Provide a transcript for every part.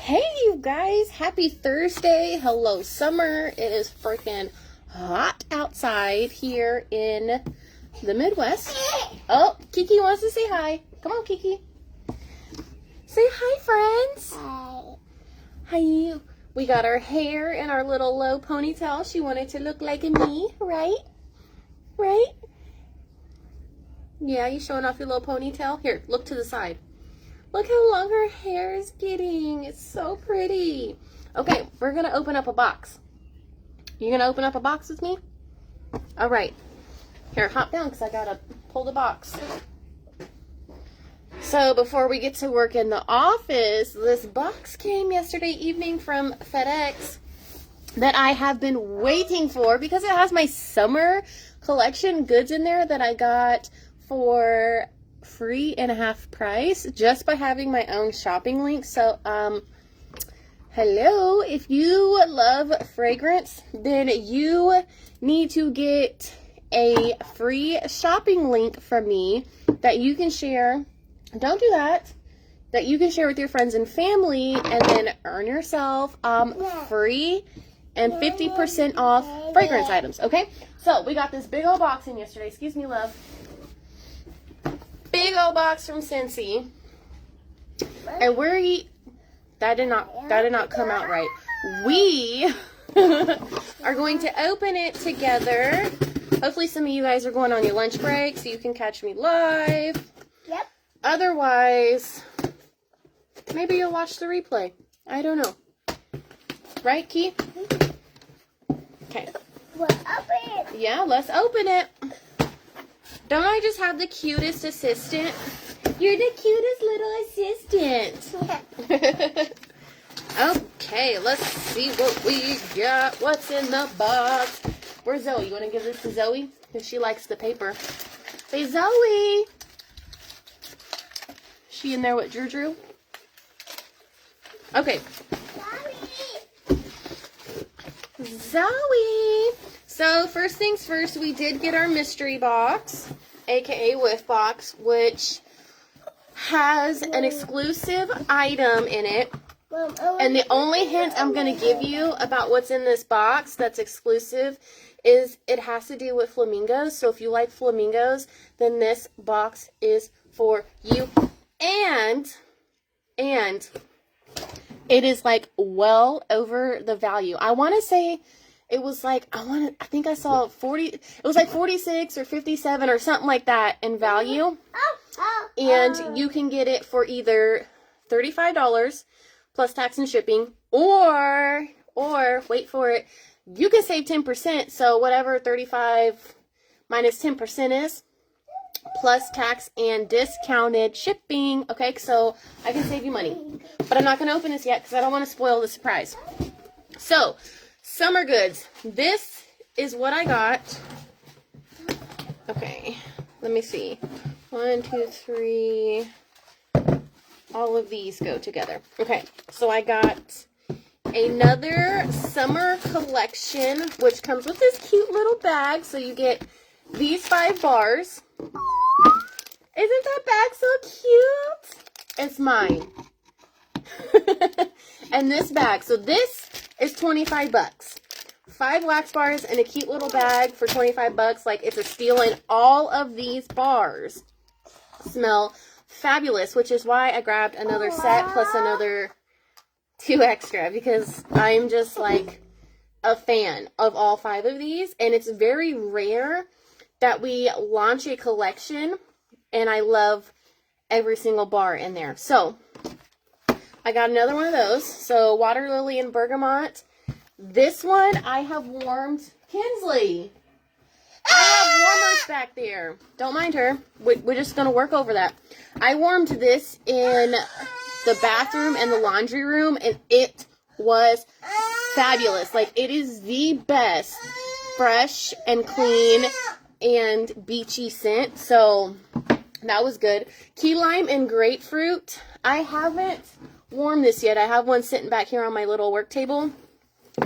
Hey you guys, happy Thursday. Hello summer. It is freaking hot outside here in the Midwest. Oh, Kiki wants to say hi. Come on, Kiki. Say hi, friends. Hi. Hi. We got our hair in our little low ponytail. She wanted to look like me, right? Right? Yeah, you showing off your little ponytail? Here, look to the side. Look how long her hair is getting. It's so pretty. Okay, we're going to open up a box. You going to open up a box with me? All right. Here, hop down because I got to pull the box. So before we get to work in the office, this box came yesterday evening from FedEx that I have been waiting for because it has my summer collection goods in there that I got for free and a half price just by having my own shopping link. So hello, if you love fragrance, then you need to get a free shopping link from me that you can share. Don't do that you can share with your friends and family and then earn yourself free and 50% off fragrance items. Okay, so we got this big old box in yesterday. Excuse me, love. Big old box from Scentsy, and that did not come out right. We are going to open it together. Hopefully some of you guys are going on your lunch break so you can catch me live. Yep. Otherwise, maybe you'll watch the replay. I don't know. Right, Key? Okay. We'll open it. Yeah, let's open it. Don't I just have the cutest assistant? You're the cutest little assistant. Okay, let's see what we got. What's in the box? Where's Zoe? You want to give this to Zoe? Because she likes the paper. Hey, Zoe. She in there with Drew? Okay. Zoe. So first things first, we did get our mystery box, aka whiff box, which has an exclusive item in it. And the only hint I'm going to give you about what's in this box that's exclusive is it has to do with flamingos. So if you like flamingos, then this box is for you. And it is like well over the value. I want to say it was like, I think I saw 40, it was like 46 or 57 or something like that in value. And you can get it for either $35 plus tax and shipping, or wait for it, you can save 10%. So whatever 35 minus 10% is, plus tax and discounted shipping. Okay, so I can save you money. But I'm not going to open this yet because I don't want to spoil the surprise. So, summer goods. This is what I got. Okay, let me see. 1, 2, 3. All of these go together. Okay, so I got another summer collection, which comes with this cute little bag. So you get these 5 bars. Isn't that bag so cute? It's mine. And this bag. So this is 25 bucks. 5 wax bars and a cute little bag for 25 bucks. Like, it's a steal. And all of these bars smell fabulous, which is why I grabbed another set plus another 2 extra, because I'm just like a fan of all 5 of these. And it's very rare that we launch a collection, and I love every single bar in there. So I got another one of those. So water lily and bergamot. This one I have warmed. Kinsley, I have warmers back there. Don't mind her. We're just going to work over that. I warmed this in the bathroom and the laundry room, and it was fabulous. Like, it is the best fresh and clean and beachy scent. So that was good. Key lime and grapefruit. I haven't warmed this yet. I have one sitting back here on my little work table,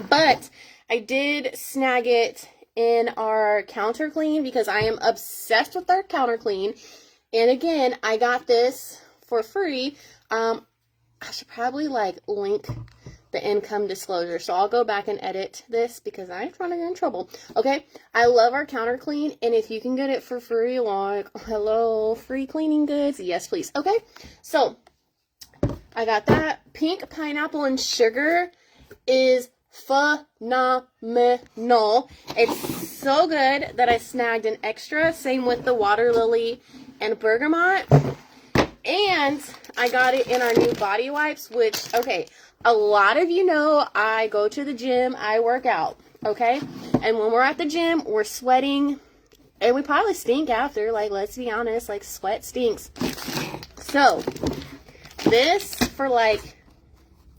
but I did snag it in our counter clean because I am obsessed with our counter clean. And again, I got this for free. I should probably like link the income disclosure. So I'll go back and edit this because I'm trying to get in trouble. Okay. I love our counter clean. And if you can get it for free, like, hello, free cleaning goods. Yes, please. Okay. So I got that. Pink pineapple and sugar is phenomenal. It's so good that I snagged an extra. Same with the water lily and bergamot. And I got it in our new body wipes, which, okay, a lot of you know I go to the gym, I work out, okay? And when we're at the gym, we're sweating, and we probably stink after, like, let's be honest, like, sweat stinks. So, this for, like,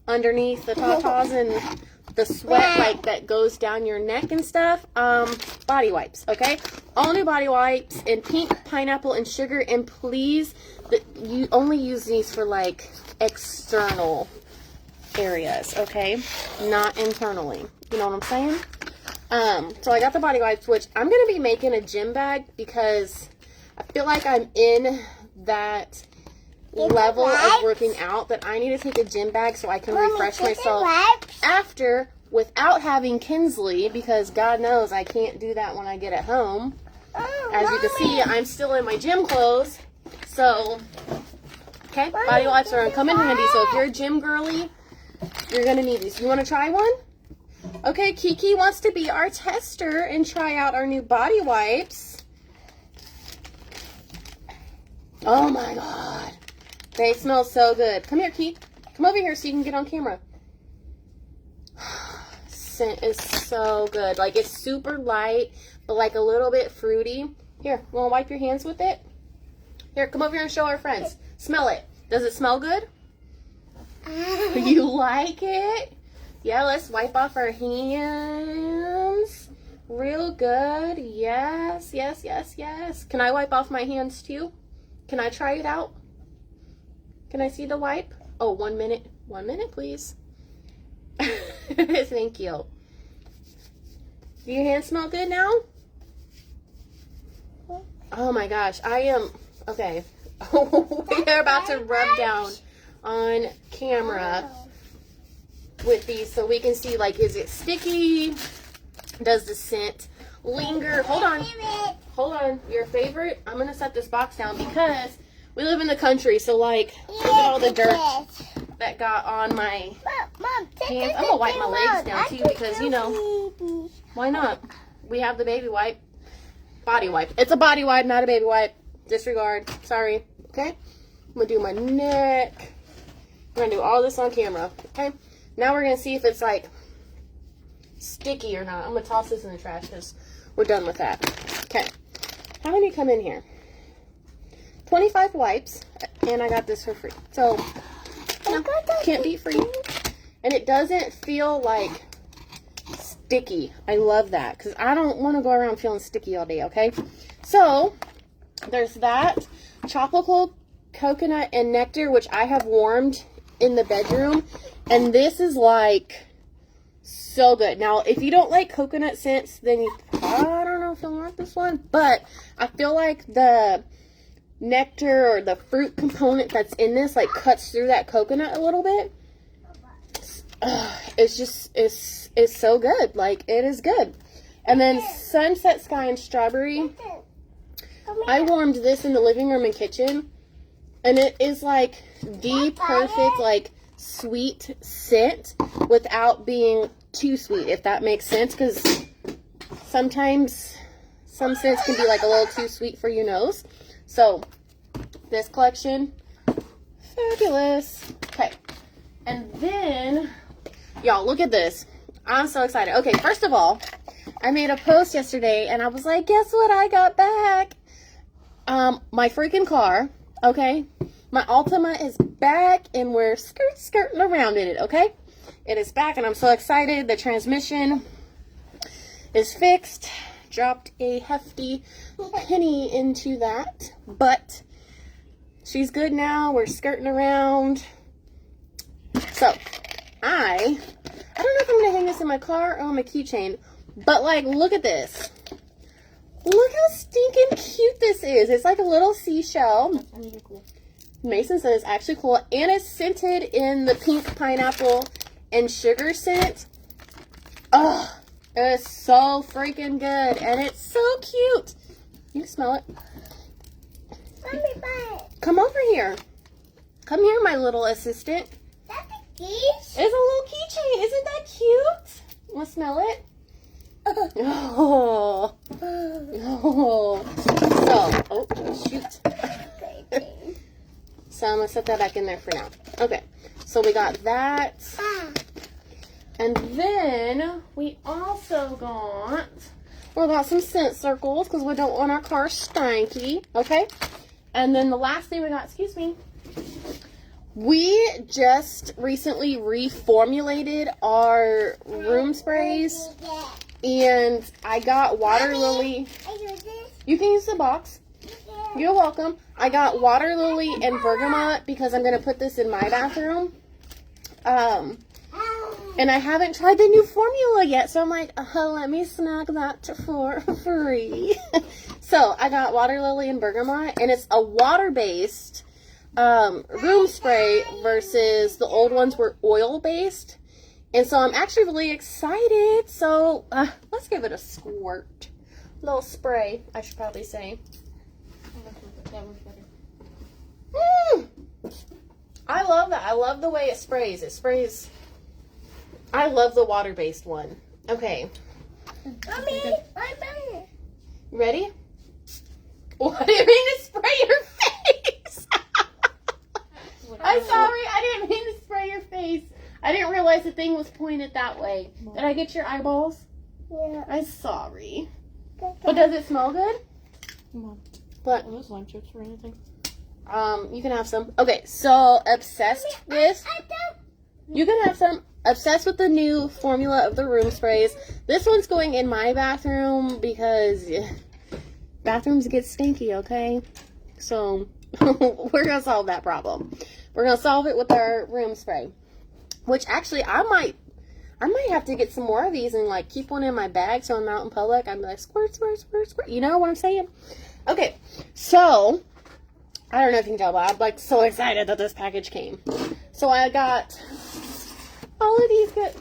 underneath the tatas and the sweat, like, that goes down your neck and stuff, body wipes, okay? All new body wipes in pink, pineapple, and sugar, and please, you only use these for, like, external areas, okay? Not internally. You know what I'm saying? So I got the body wipes, which I'm going to be making a gym bag because I feel like I'm in that level of working out that I need to take a gym bag so I can refresh myself after without having Kinsley, because God knows I can't do that when I get at home. As you can see, I'm still in my gym clothes. So, okay, body wipes are going to come in handy. So if you're a gym girly, you're going to need these. You want to try one? Okay, Kiki wants to be our tester and try out our new body wipes. Oh my God. They smell so good. Come here, Kiki. Come over here so you can get on camera. Scent is so good. Like, it's super light, but like a little bit fruity. Here, you want to wipe your hands with it? Here, come over here and show our friends. Smell it. Does it smell good? You like it? Yeah, let's wipe off our hands. Real good. Yes, yes, yes, yes. Can I wipe off my hands too? Can I try it out? Can I see the wipe? Oh, 1 minute. 1 minute, please. Thank you. Do your hands smell good now? Oh my gosh, I am... Okay. We're about to rub down on camera with these so we can see, like, is it sticky? Does the scent linger? Hold on. Hold on. Your favorite? I'm going to set this box down because we live in the country, so, like, look at all the dirt that got on my hands. I'm going to wipe my legs down, too, because, you know, why not? We have the baby wipe. Body wipe. It's a body wipe, not a baby wipe. Disregard. Sorry. Okay? I'm going to do my neck. I'm going to do all this on camera. Okay? Now we're going to see if it's, like, sticky or not. I'm going to toss this in the trash because we're done with that. Okay. How many come in here? 25 wipes. And I got this for free. So, you know, can't beat free. And it doesn't feel, like, sticky. I love that because I don't want to go around feeling sticky all day, okay? So, there's that. Tropical coconut and nectar, which I have warmed in the bedroom. And this is, like, so good. Now, if you don't like coconut scents, then you, I don't know if you'll want this one. But I feel like the nectar or the fruit component that's in this, like, cuts through that coconut a little bit. It's just, it's so good. Like, it is good. And then Sunset Sky and Strawberry. I warmed this in the living room and kitchen. And it is, like, the perfect, like, sweet scent without being too sweet, if that makes sense. Because sometimes some scents can be, like, a little too sweet for your nose. So, this collection, fabulous. Okay. And then, y'all, look at this. I'm so excited. Okay, first of all, I made a post yesterday, and I was like, guess what I got back? My freaking car, okay? My Altima is back, and we're skirting around in it, okay? It is back, and I'm so excited. The transmission is fixed. Dropped a hefty penny into that, but she's good now. We're skirting around. So, I don't know if I'm going to hang this in my car or on my keychain, but, like, look at this. Look how stinking cute this is. It's like a little seashell. Mason said it's actually cool. And it's scented in the pink pineapple and sugar scent. Oh, it is so freaking good. And it's so cute. You can smell it. Come over here. Come here, my little assistant. That's a key? It's a little keychain. Isn't that cute? You want to smell it? Oh. Oh. So, oh, shoot. So I'm going to set that back in there for now. Okay. So we got that. And then we also got some scent circles because we don't want our car stanky. Okay. And then the last thing we got, excuse me, we just recently reformulated our room sprays, and I got water lily. You can use the box. You're welcome. I got water lily and bergamot because I'm going to put this in my bathroom. And I haven't tried the new formula yet, so I'm like, let me snag that for free. So I got water lily and bergamot, and it's a water-based room spray versus the old ones were oil-based. And so I'm actually really excited. So let's give it a squirt. Little spray, I should probably say. I love that. I love the way it sprays. It sprays. I love the water-based one. Okay. Mommy, I'm ready. Ready? What do you mean to spray your face? I'm sorry. I didn't mean to spray your face. I didn't realize the thing was pointed that way. Did I get your eyeballs? Yeah. I'm sorry. But does it smell good? What? Are those lime chips or anything? You can have some. Okay, so obsessed with. You can have some. Obsessed with the new formula of the room sprays. This one's going in my bathroom because bathrooms get stinky, okay? So we're going to solve that problem. We're going to solve it with our room spray. Which actually I might have to get some more of these and like keep one in my bag so I'm out in public. I'm like squirt, squirt, squirt, squirt. You know what I'm saying? Okay, so I don't know if you can tell, but I'm like so excited that this package came. So I got all of these. I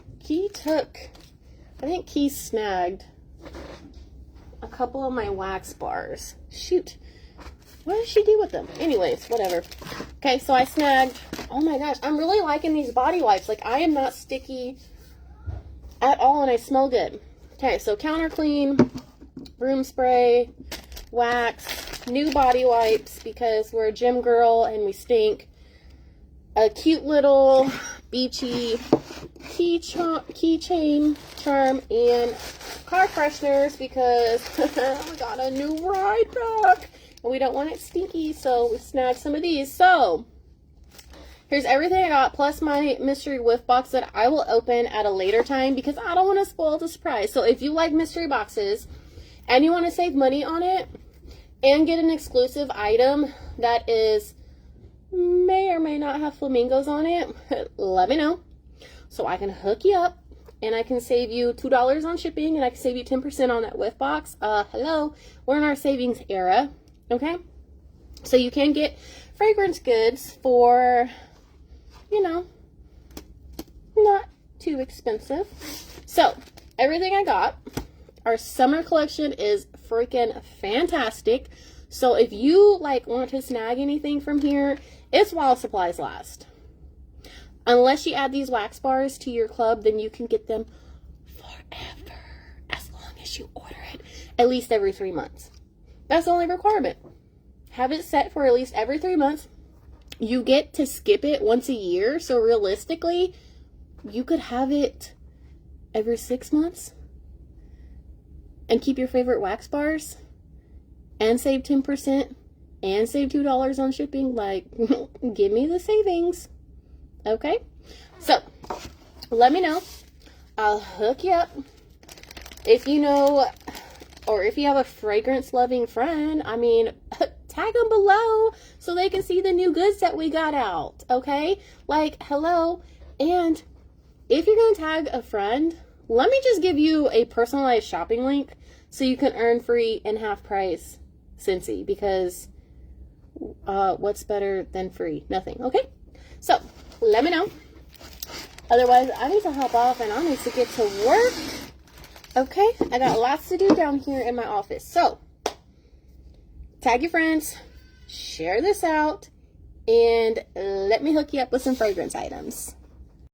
think Key snagged a couple of my wax bars. Shoot. What did she do with them? Anyways, whatever. Okay, so I snagged, oh my gosh, I'm really liking these body wipes. Like, I am not sticky at all, and I smell good. Okay, so counter clean, room spray, wax, new body wipes because we're a gym girl and we stink. A cute little beachy keychain charm, and car fresheners because we got a new ride back and we don't want it stinky, so we snagged some of these. So here's everything I got, plus my mystery whiff box that I will open at a later time because I don't want to spoil the surprise. So if you like mystery boxes and you want to save money on it and get an exclusive item that is may or may not have flamingos on it, let me know so I can hook you up and I can save you $2 on shipping and I can save you 10% on that whiff box. Hello, we're in our savings era, okay? So you can get fragrance goods for, you know, not too expensive. So everything I got, our summer collection is freaking fantastic. So if you like want to snag anything from here, it's while supplies last. Unless you add these wax bars to your club, then you can get them forever, as long as you order it at least every 3 months. That's the only requirement. Have it set for at least every 3 months. You get to skip it once a year, so realistically, you could have it every 6 months and keep your favorite wax bars and save 10% and save $2 on shipping. Like, give me the savings. Okay? So, let me know. I'll hook you up. If you know, or if you have a fragrance-loving friend, I mean, tag them below so they can see the new goods that we got out. Okay? Like, hello. And if you're going to tag a friend, let me just give you a personalized shopping link so you can earn free and half price Scentsy, because What's better than free? Nothing. Okay. So let me know. Otherwise, I need to hop off and I need to get to work. Okay. I got lots to do down here in my office. So tag your friends, share this out, and let me hook you up with some fragrance items.